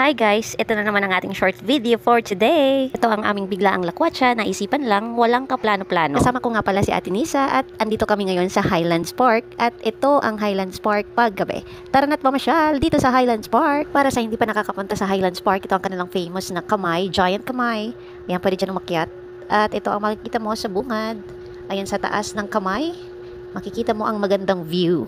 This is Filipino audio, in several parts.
Hi guys, ito na naman ang ating short video for today. Ito ang aming biglaang lakwatsa, naisipan lang, walang kaplano-plano. Kasama ko nga pala si Ate Nisa at andito kami ngayon sa Highlands Park at ito ang Highlands Park paggabi. Tara na't pamasyal dito sa Highlands Park. Para sa hindi pa nakakapunta sa Highlands Park, ito ang kanilang famous na kamay, giant kamay. Ayan, pwede dyan umakyat. At ito ang makikita mo sa bungad. Ayan, sa taas ng kamay, makikita mo ang magandang view.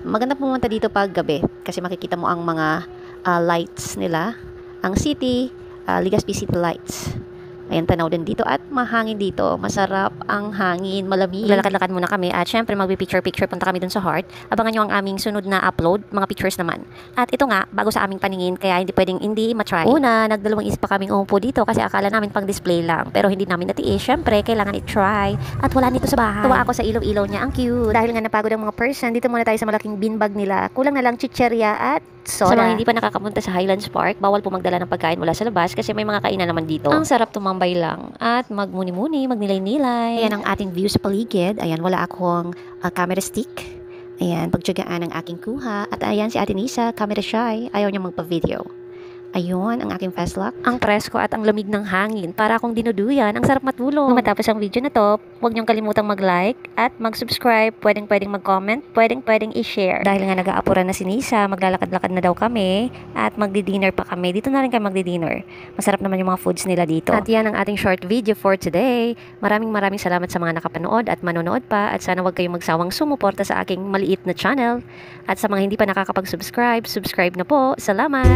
Maganda pumunta dito pag gabi kasi makikita mo ang mga lights nila, ang city, Legazpi City Lights. Ayan, tanaw din dito at mahangin dito. Masarap ang hangin, malamig. Lalakad-lakad muna kami at syempre magpi-picture-picture. Punta kami dun sa Heart. Abangan nyo ang aming sunod na upload, mga pictures naman. At ito nga, bago sa aming paningin, kaya hindi pwedeng hindi matry. Una, nagdalawang isip pa kaming umupo dito kasi akala namin pang display lang. Pero hindi namin natiis. Syempre, kailangan i-try. At wala nito sa bahay. Tuwa ako sa ilaw-ilaw niya. Ang cute. Dahil nga napagod ang mga person, dito muna tayo sa malaking beanbag nila. Kulang na lang chicherya at soda. Sa mga hindi pa nakakapunta sa Highlands Park, bawal po magdala ng pagkain mula sa labas kasi may mga kainan naman dito. Ang sarap tumambay lang at magmuni-muni, magnilay-nilay. Ayan ang ating view sa paligid. Ayan, wala akong camera stick. Ayan, pagtsagaan ang aking kuha. At ayan si Ate Nisa, camera shy. Ayaw niya magpa-video. Ayun, ang aking fast lock. Ang presko at ang lamig ng hangin. Para akong dinuduyan. Ang sarap matulog. Kung matapos ang video na to, huwag niyong kalimutang mag-like at mag-subscribe. Pwedeng mag-comment. Pwedeng i-share. Dahil nga nag-aapuran na si Nisa, maglalakad-lakad na daw kami. At magdi-dinner pa kami. Dito na rin kayo magdi-dinner. Masarap naman yung mga foods nila dito. At yan ang ating short video for today. Maraming salamat sa mga nakapanood at manonood pa. At sana huwag kayong magsawang sumuporta sa aking maliit na channel. At sa mga hindi pa nakakapag-subscribe, subscribe na po. Salamat!